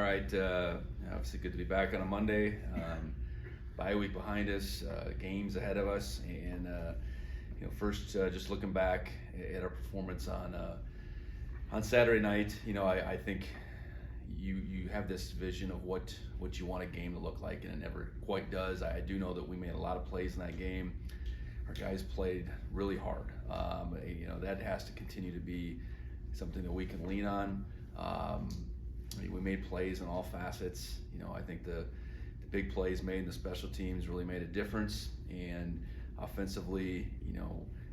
All right, obviously good to be back on a Monday. Bye week behind us, games ahead of us, and first just looking back at our performance on Saturday night. I think you have this vision of what you want a game to look like, and it never quite does. I do know that we made a lot of plays in that game. Our guys played really hard. That has to continue to be something that we can lean on. We made plays in all facets. I think the big plays made in the special teams really made a difference. And offensively,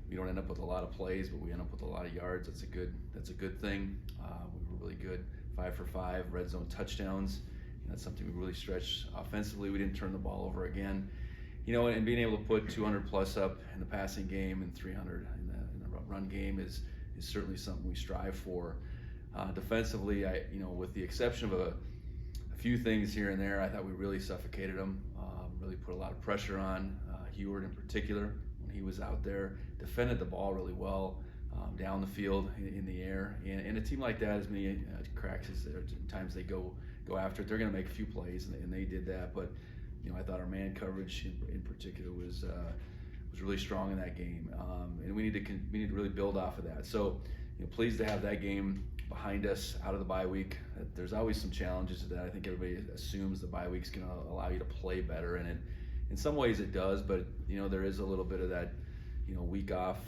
we don't end up with a lot of plays, but we end up with a lot of yards. That's a good thing. We were really good, 5 for 5 red zone touchdowns. That's something we really stretched offensively. We didn't turn the ball over again. And being able to put 200 plus up in the passing game and 300 in the run game is certainly something we strive for. Defensively, with the exception of a few things here and there, I thought we really suffocated them, really put a lot of pressure on Heward in particular when he was out there, defended the ball really well down the field in the air. And a team like that, as many cracks as there times they go after it, they're going to make a few plays, and they did that. But I thought our man coverage in particular was really strong in that game, and we need to really build off of that. So pleased to have that game behind us out of the bye week. There's always some challenges to that. I think everybody assumes the bye week's going to allow you to play better, and in some ways it does, but there is a little bit of that week off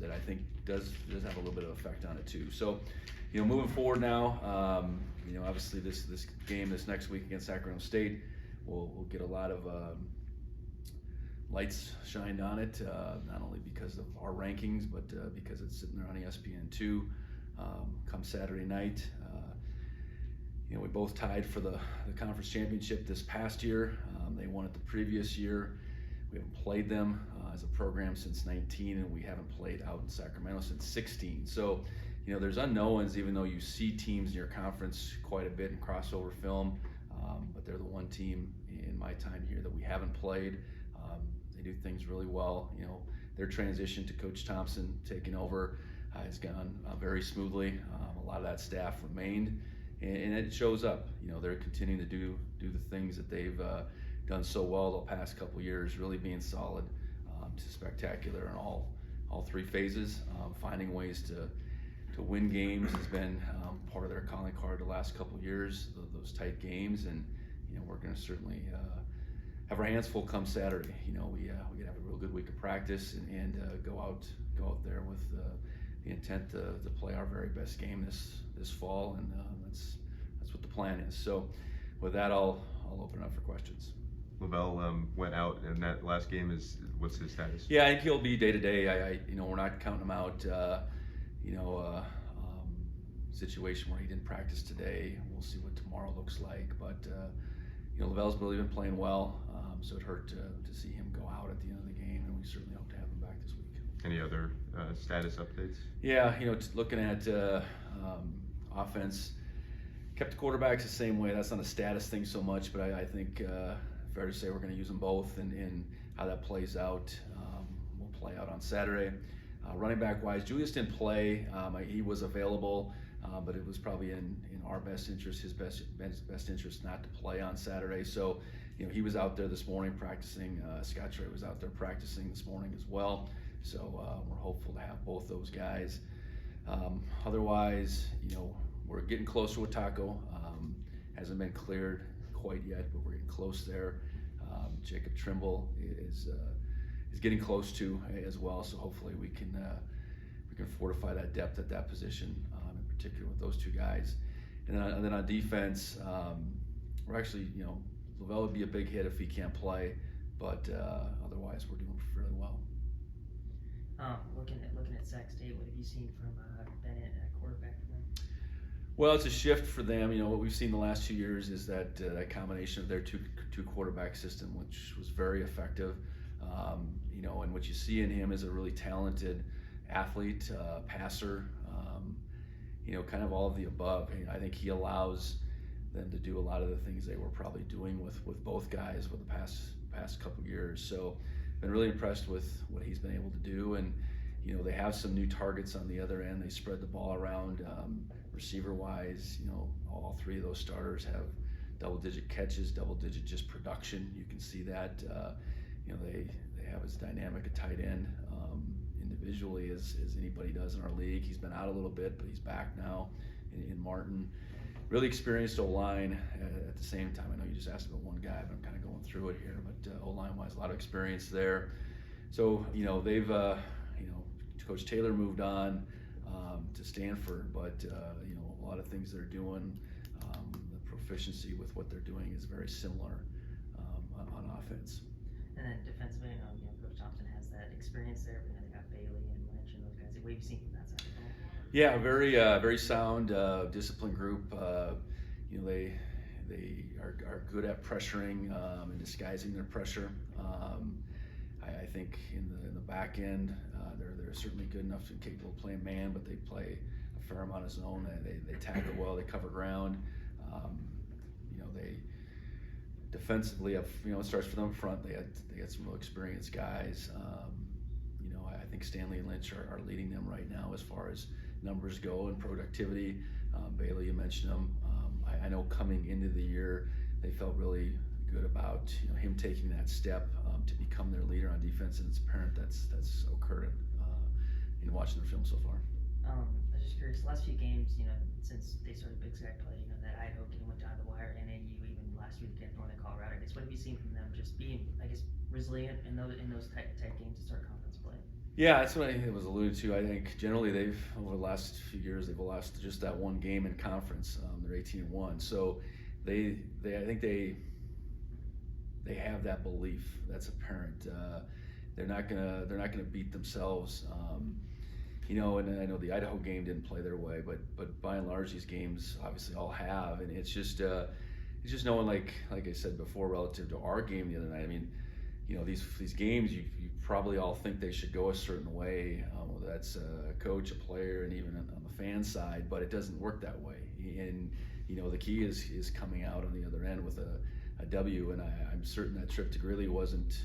that I think does have a little bit of effect on it too. So moving forward now, obviously this game this next week against Sacramento State, we'll get a lot of lights shined on it, not only because of our rankings, but because it's sitting there on ESPN2 come Saturday night. We both tied for the conference championship this past year. They won it the previous year. We haven't played them as a program since 19, and we haven't played out in Sacramento since 16. So, there's unknowns, even though you see teams in your conference quite a bit in crossover film, but they're the one team in my time here that we haven't played. They do things really well. Their transition to Coach Thompson taking over has gone very smoothly. A lot of that staff remained, and it shows up. They're continuing to do the things that they've done so well the past couple years, really being solid to spectacular in all three phases. Finding ways to win games has been part of their calling card the last couple years, those tight games, and we're going to certainly have our hands full come Saturday. We could have a real good week of practice and go out there with the intent to play our very best game this fall, and that's what the plan is. So with that, I'll open it up for questions. Lavelle went out in that last game. What's his status? Yeah, I think he'll be day to day. We're not counting him out. Situation where he didn't practice today. We'll see what tomorrow looks like. But Lavelle's really been playing well, so it hurt to see him go out at the end of the game, and we certainly hope to have him back this week. Any other status updates? Yeah, looking at offense, kept the quarterbacks the same way. That's not a status thing so much, but I think fair to say we're going to use them both, and how that plays out will play out on Saturday. Running back wise, Julius didn't play. He was available, but it was probably in our best interest, his best interest, not to play on Saturday. So, he was out there this morning practicing. Scott Trey was out there practicing this morning as well. So we're hopeful to have both those guys. Otherwise, we're getting closer with Taco. Hasn't been cleared quite yet, but we're getting close there. Jacob Trimble is getting close to as well. So hopefully we can fortify that depth at that position, in particular with those two guys. And then on defense, we're actually, Lavelle would be a big hit if he can't play, but otherwise we're doing fairly well. Looking at Sac State, what have you seen from Bennett at quarterback for them? Well, it's a shift for them. What we've seen the last 2 years is that combination of their two quarterback system, which was very effective. And what you see in him is a really talented athlete, passer, kind of all of the above. I think he allows them to do a lot of the things they were probably doing with both guys for the past couple of years. So been really impressed with what he's been able to do, and they have some new targets on the other end. They spread the ball around Receiver-wise, all three of those starters have double-digit catches, double-digit just production. You can see that. They have as dynamic a tight end individually as anybody does in our league. He's been out a little bit, but he's back now in Martin. Really experienced O-line at the same time. I know you just asked about one guy, but I'm kind of going through it here. But O-line wise, a lot of experience there. So they've Coach Taylor moved on to Stanford, but a lot of things they're doing. The proficiency with what they're doing is very similar on offense. And then defensively, Coach Thompson has that experience there. They got Bailey and Lynch and those guys. What have you seen from that side of the ball? Yeah, very sound, disciplined group. They are good at pressuring and disguising their pressure. I think in the back end, they're certainly good enough and capable of playing man, but they play a fair amount of zone. They tackle well, they cover ground. They defensively have, it starts for them up front. They got some real experienced guys. I think Stanley and Lynch are leading them right now as far as numbers go and productivity. Bailey, you mentioned him. I know coming into the year, they felt really good about him taking that step to become their leader on defense, and it's apparent that's occurred in watching their film so far. I was just curious, the last few games, since they started Big Sky play, that Idaho game went down the wire, NAU even last week against Northern Colorado. I guess what have you seen from them just being, resilient in those tight games to start conference play? Yeah, that's what I was alluded to. I think generally they've, over the last few years, they've lost just that one game in conference. They're 18-1, so I think they have that belief. That's apparent. They're not gonna beat themselves. And I know the Idaho game didn't play their way, but by and large these games obviously all have, and it's just knowing, like I said before, relative to our game the other night. I mean, these games you probably all think they should go a certain way, whether that's a coach, a player, and even on the fan side, but it doesn't work that way. And the key is coming out on the other end with a W, and I'm certain that trip to Greeley wasn't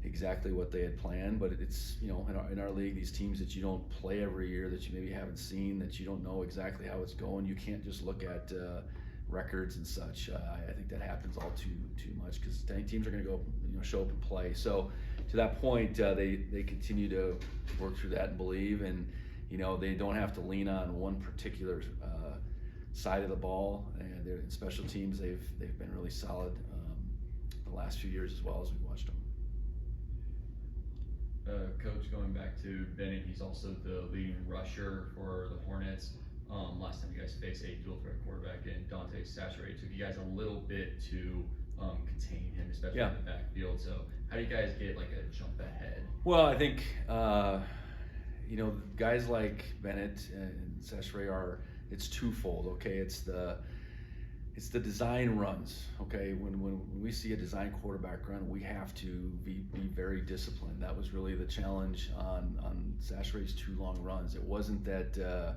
exactly what they had planned, but it's in our league, these teams that you don't play every year, that you maybe haven't seen, that you don't know exactly how it's going, you can't just look at records and such. I think that happens all too much, because teams are going to go show up and play. So to that point, they continue to work through that and believe, and they don't have to lean on one particular side of the ball. And they're in special teams, they've been really solid the last few years as well as we've watched them. Coach, going back to Bennett, he's also the leading rusher for the Hornets. Last time you guys faced a dual threat quarterback in Dante Sacramento, it took you guys a little bit to contain him, especially in the backfield. So how do you guys get a jump ahead? Well, I think guys like Bennett and Sacramento it's twofold. Okay, it's the design runs. Okay, when we see a design quarterback run, we have to be very disciplined. That was really the challenge on Sacrament's 2 long runs. It wasn't that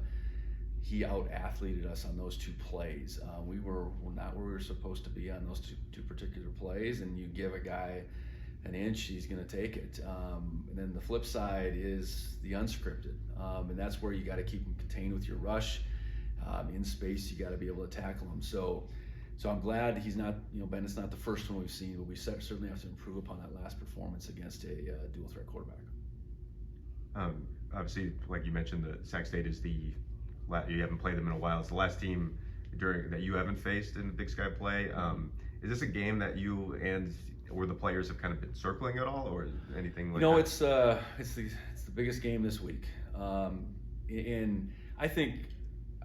he out-athleted us on those 2 plays. We were not where we were supposed to be on those two particular plays, and you give a guy an inch, he's going to take it. And then the flip side is the unscripted, and that's where you got to keep him contained with your rush. In space, you got to be able to tackle him. So I'm glad he's not, Bennett's not the first one we've seen, but we certainly have to improve upon that last performance against a dual threat quarterback. Obviously, like you mentioned, the Sac State is you haven't played them in a while. It's the last team that you haven't faced in the Big Sky play. Is this a game that you or the players have kind of been circling at all, or anything like that? No, it's the biggest game this week, and I think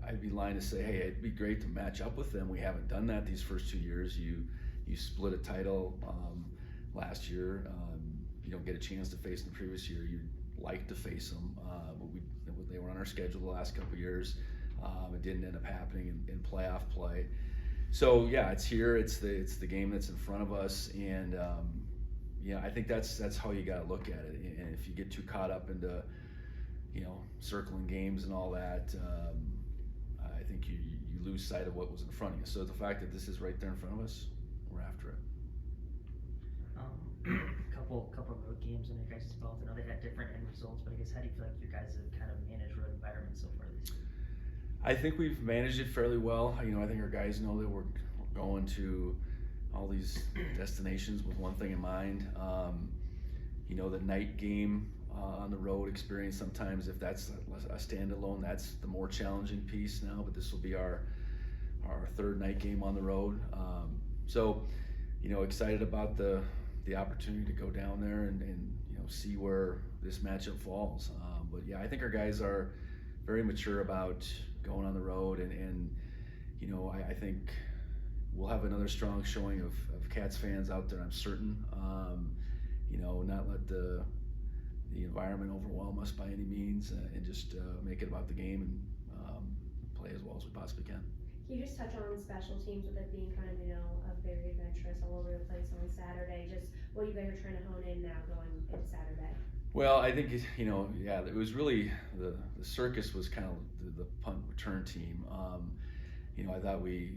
I'd be lying to say, hey, it'd be great to match up with them. We haven't done that these first 2 years. You split a title last year. You don't get a chance to face them the previous year. You'd like to face them, but they were on our schedule the last couple of years. It didn't end up happening in playoff play. So yeah, it's here. It's the game that's in front of us, and I think that's how you got to look at it. And if you get too caught up into circling games and all that, I think you lose sight of what was in front of you. So the fact that this is right there in front of us, we're after it. Couple road games in your guys' belt. I know they had different end results, but I guess how do you feel like you guys have kind of managed road environment so far this year? I think we've managed it fairly well. You know, I think our guys know that we're going to all these destinations with one thing in mind. You know, the night game on the road experience, sometimes if that's a standalone, that's the more challenging piece now, but this will be our third night game on the road. So, you know, excited about the opportunity to go down there and you know, see where this matchup falls. But yeah, I think our guys are very mature about going on the road, and you know, I think we'll have another strong showing of Cats fans out there, I'm certain. You know, not let the environment overwhelm us by any means, and just make it about the game and play as well as we possibly can. Can you just touch on special teams with it being kind of, you know, a very adventurous all over the place on Saturday, just what you guys are trying to hone in now going into Saturday? Well, I think, you know, yeah, it was really the circus was kind of the punt return team. You know, I thought we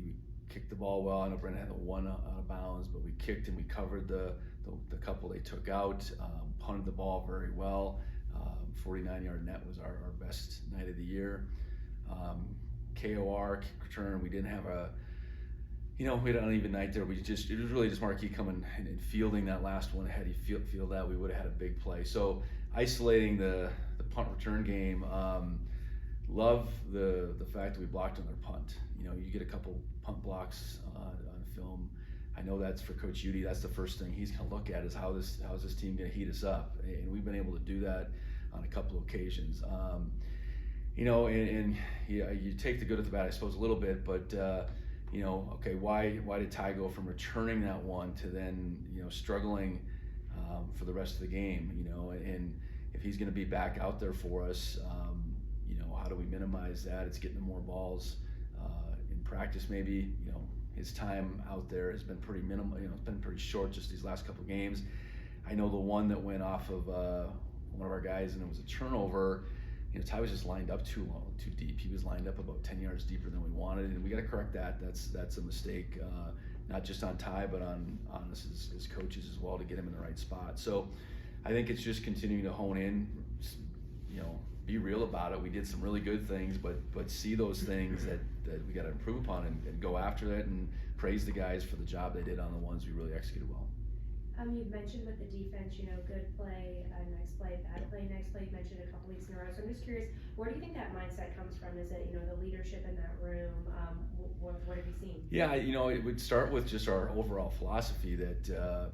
kicked the ball well. I know Brent had the one out of bounds, but we kicked and we covered the couple they took out. Punted the ball very well. 49-yard net was our best night of the year. KOR, kick return, we didn't have we had an uneven night there. It was really just Marquis coming and fielding that last one. Had he field that, we would have had a big play. So isolating the punt return game, love the fact that we blocked on their punt. You know, you get a couple punt blocks on film. I know that's for Coach Udy. That's the first thing he's going to look at is how's this team going to heat us up, and we've been able to do that on a couple of occasions. You know, and yeah, you take the good with the bad, I suppose, a little bit, but you know, okay, why did Ty go from returning that one to then, you know, struggling for the rest of the game? You know, and if he's going to be back out there for us, you know, how do we minimize that? It's getting him more balls in practice, maybe. You know, his time out there has been pretty minimal. You know, it's been pretty short just these last couple of games. I know the one that went off of one of our guys, and it was a turnover. You know, Ty was just lined up too deep. He was lined up about 10 yards deeper than we wanted, and we got to correct that. That's a mistake, not just on Ty, but on us as coaches as well, to get him in the right spot. So I think it's just continuing to hone in, you know, be real about it. We did some really good things, but see those things that we got to improve upon and go after that, and praise the guys for the job they did on the ones we really executed well. You've mentioned with the defense, you know, good play, nice play, bad play, nice play. You mentioned a couple weeks in a row. So I'm just curious, where do you think that mindset comes from? Is it, you know, the leadership in that room? What have you seen? Yeah, you know, it would start with just our overall philosophy that,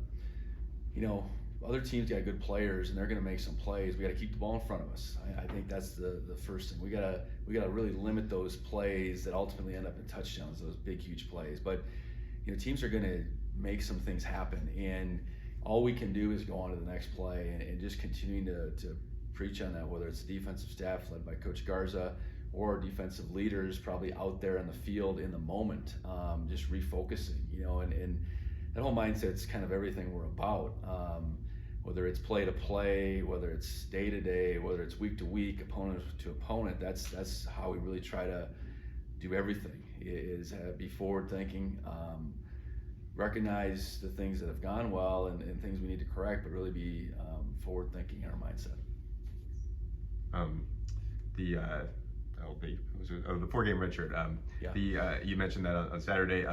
you know, other teams got good players and they're going to make some plays. We got to keep the ball in front of us. I think that's the first thing. We got to really limit those plays that ultimately end up in touchdowns, those big, huge plays. But, you know, teams are going to make some things happen, and all we can do is go on to the next play and just continuing to preach on that, whether it's the defensive staff led by Coach Garza or defensive leaders probably out there in the field in the moment, just refocusing, you know, and that whole mindset's kind of everything we're about, whether it's play to play, whether it's day to day, whether it's week to week, opponent to opponent. That's how we really try to do everything, is be forward thinking, recognize the things that have gone well and things we need to correct, but really be forward thinking in our mindset. The 4-game redshirt. Yeah. You mentioned that on Saturday.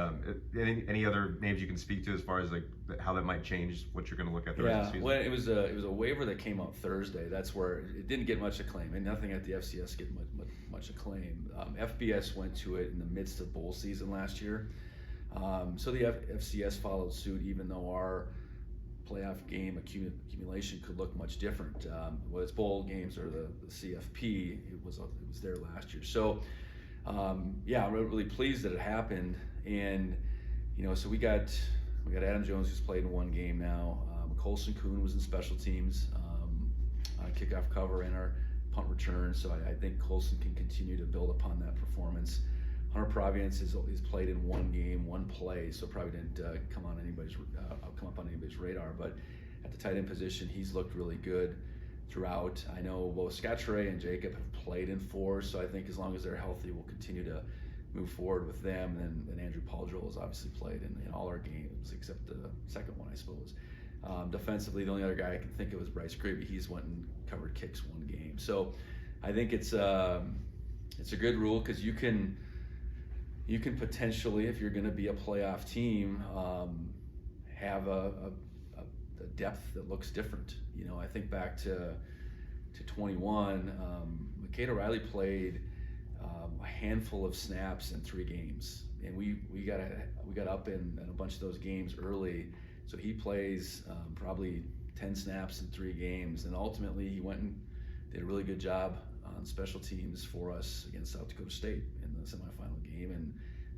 Any other names you can speak to as far as like how that might change what you're going to look at the rest of the season? Well, it was a waiver that came out Thursday. That's where it didn't get much acclaim, and nothing at the FCS get much acclaim. FBS went to it in the midst of bowl season last year. So the FCS followed suit, even though our playoff game accumulation could look much different. Whether it's bowl games or the CFP, it was there last year. So yeah, I'm really pleased that it happened. And you know, so we got Adam Jones, who's played in one game now. Colson Kuhn was in special teams, kickoff cover and our punt return. So I think Colson can continue to build upon that performance. Hunter Providence has played in one game, one play, so probably didn't come up on anybody's radar. But at the tight end position, he's looked really good throughout. I know both Scatcheray and Jacob have played in 4, so I think as long as they're healthy, we'll continue to move forward with them. And Andrew Paul-Joel has obviously played in all our games except the second one, I suppose. Defensively, the only other guy I can think of is Bryce Gravy. He's went and covered kicks one game. So I think it's it's a good rule because you can potentially, if you're going to be a playoff team, have a depth that looks different. You know, I think back to 21, McKade O'Reilly played a handful of snaps in 3 games, and we got up in a bunch of those games early, so he plays probably 10 snaps in 3 games, and ultimately he went and did a really good job on special teams for us against South Dakota State in the semifinal game, and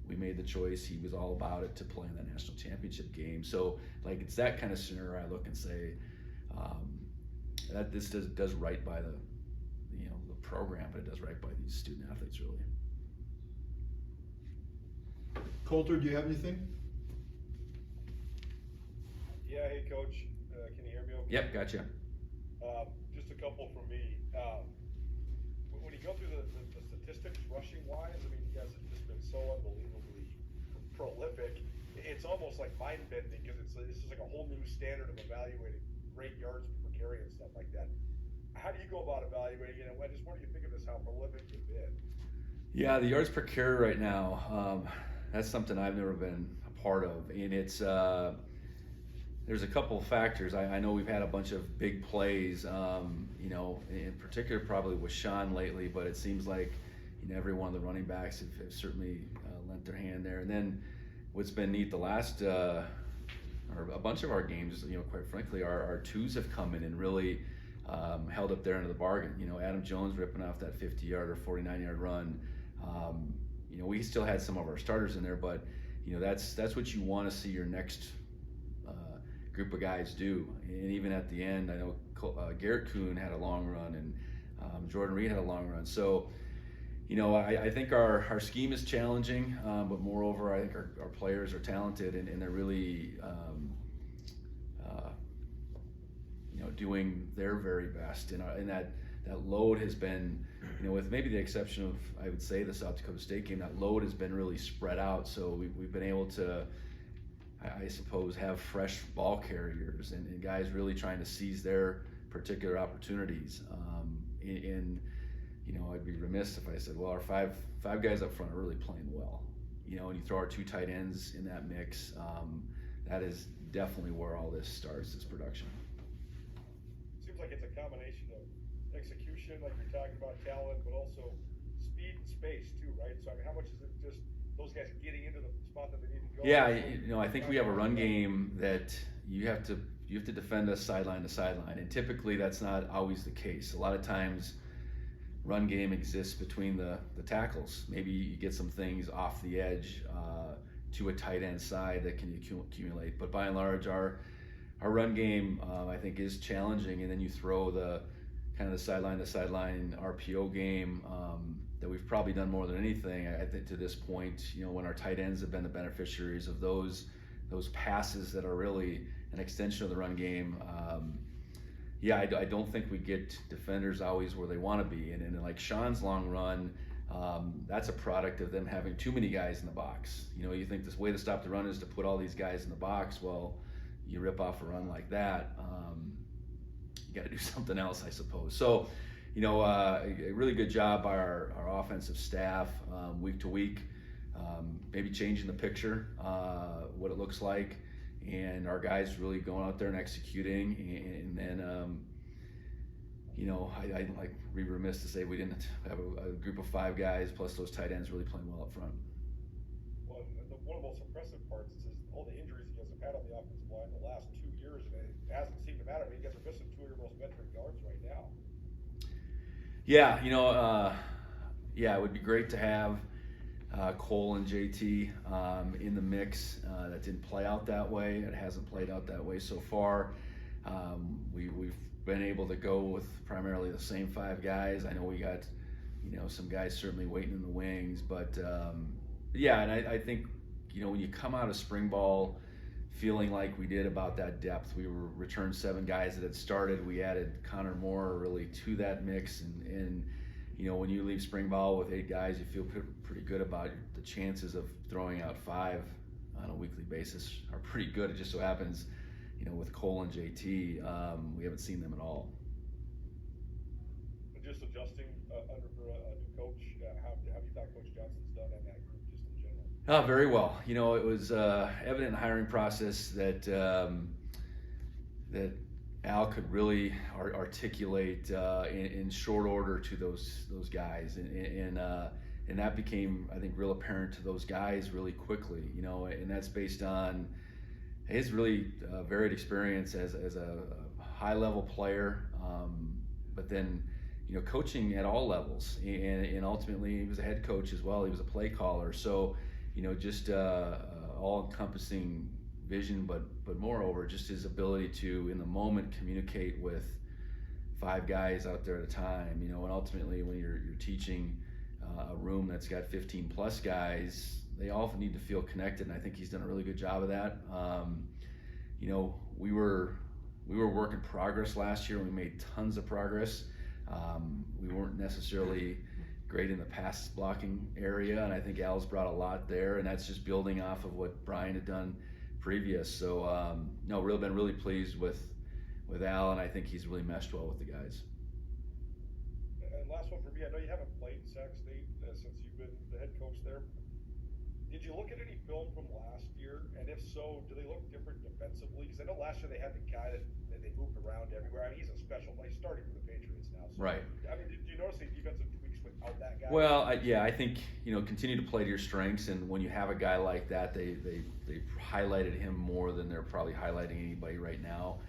we made the choice. He was all about it to play in that national championship game. So, like, it's that kind of scenario I look and say that this does right by the program, but it does right by these student athletes, really. Coulter, do you have anything? Yeah, hey coach, can you hear me okay? Yep, gotcha. Just a couple from me. When you go through the statistics rushing wise, I mean, you guys have just been so unbelievably prolific. It's almost like mind bending because it's just like a whole new standard of evaluating great yards per carry and stuff like that. How do you go about evaluating it, and what do you think of this, how prolific you've been? Yeah, the yards per carry right now, that's something I've never been a part of, and it's there's a couple of factors. I know we've had a bunch of big plays, in particular probably with Sean lately, but it seems like every one of the running backs have certainly lent their hand there. And then what's been neat the last or a bunch of our games, quite frankly, our twos have come in and really held up their end of the bargain. Adam Jones ripping off that 50-yard or 49-yard run. We still had some of our starters in there, but that's what you want to see your next group of guys do. And even at the end, I know Garrett Kuhn had a long run, and Jordan Reed had a long run. So, I think our scheme is challenging, but moreover, I think our players are talented, and they're really doing their very best. And that load has been, with maybe the exception of, I would say, the South Dakota State game, that load has been really spread out. So we've been able to, I suppose, have fresh ball carriers and guys really trying to seize their particular opportunities. I'd be remiss if I said, well, our five guys up front are really playing well. And you throw our 2 tight ends in that mix, that is definitely where all this starts, this production. Seems like it's a combination of execution, like you're talking about, talent, but also speed and space too, right? So I mean, how much is it just those guys getting into the spot that they need to go? Yeah, I think we have a run game that you have to defend us sideline to sideline, and typically that's not always the case. A lot of times, run game exists between the tackles. Maybe you get some things off the edge to a tight end side that can accumulate, but by and large, our run game I think is challenging, and then you throw the kind of the sideline to sideline RPO game that we've probably done more than anything, I think, to this point. When our tight ends have been the beneficiaries of those passes that are really an extension of the run game. I don't think we get defenders always where they want to be, and like Sean's long run, that's a product of them having too many guys in the box. You think this way to stop the run is to put all these guys in the box. Well, you rip off a run like that, you got to do something else, I suppose. So, a really good job by our offensive staff week to week, maybe changing the picture, what it looks like, and our guys really going out there and executing. And then, I'd like be remiss to say we didn't have a group of 5 guys plus those tight ends really playing well up front. Well, one of the most impressive parts is all the injuries you guys have had on the offensive line the last 2 years, and it hasn't seemed to matter. I mean, you guys are missing 2 of your most veteran guards right now. Yeah, it would be great to have Cole and JT in the mix. That didn't play out that way. It hasn't played out that way so far. We've been able to go with primarily the same 5 guys. I know we got, some guys certainly waiting in the wings, but and I think, when you come out of spring ball feeling like we did about that depth, we returned 7 guys that had started. We added Connor Moore really to that mix, and when you leave spring ball with 8 guys, you feel pretty good about the chances of throwing out 5 on a weekly basis are pretty good. It just so happens, with Cole and JT, we haven't seen them at all. And just adjusting under a new coach, Oh, very well. You know, it was evident in the hiring process that that Al could really articulate in short order to those guys, and that became, I think, real apparent to those guys really quickly. You know, and that's based on his really varied experience as a high level player, but then, you know, coaching at all levels, and ultimately he was a head coach as well. He was a play caller, so, you know, just all encompassing vision, but moreover, just his ability to, in the moment, communicate with 5 guys out there at a time. You know, and ultimately, when you're teaching a room that's got 15 plus guys, they all need to feel connected, and I think he's done a really good job of that. You know, we were work in progress last year, and we made tons of progress. We weren't necessarily great in the pass blocking area, and I think Al's brought a lot there, and that's just building off of what Brian had done previous. So no, really been really pleased with Al, and I think he's really meshed well with the guys. And last one for me, I know you haven't played Sac State since you've been the head coach there. Did you look at any film from last year? And if so, do they look different defensively? Because I know last year they had the guy that they moved around everywhere. I mean, he's a special player, starting for the Patriots now. So, Right. I mean, did you notice any defensive tweaks without that guy? Well, yeah, I think, you know, continue to play to your strengths, and when you have a guy like that, they highlighted him more than they're probably highlighting anybody right now.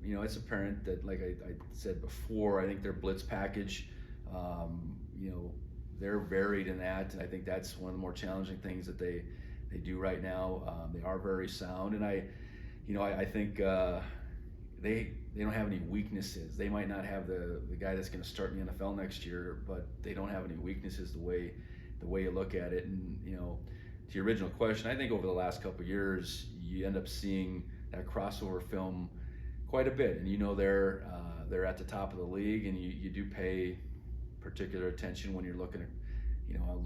You know, it's apparent that, like I said before, I think their blitz package, you know, they're varied in that, and I think that's one of the more challenging things that they do right now. They are very sound, and I think they don't have any weaknesses. They might not have the guy that's going to start in the NFL next year, but they don't have any weaknesses the way you look at it. And, you know, to your original question, I think over the last couple of years, you end up seeing that crossover film quite a bit, and you know they're at the top of the league, and you do pay particular attention when you're looking at, you know,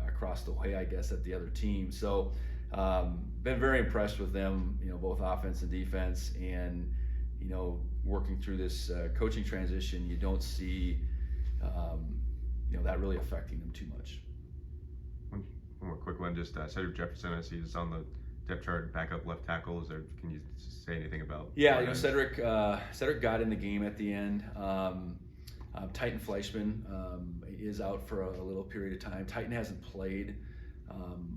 across the way, I guess, at the other team. So been very impressed with them, you know, both offense and defense, and, you know, working through this coaching transition, you don't see you know, that really affecting them too much. One more quick one, just Cedric Jefferson, I see is on the depth chart, backup left tackle. Can you say anything about? Yeah, you know, Cedric got in the game at the end. Titan Fleischman is out for a little period of time. Titan hasn't played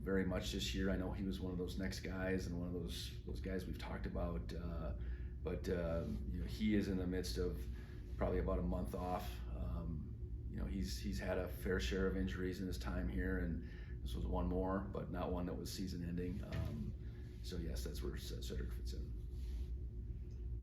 very much this year. I know he was one of those next guys and one of those guys we've talked about. But you know, he is in the midst of probably about a month off. You know, he's had a fair share of injuries in his time here, and this was one more, but not one that was season ending. So yes, that's where Cedric fits in.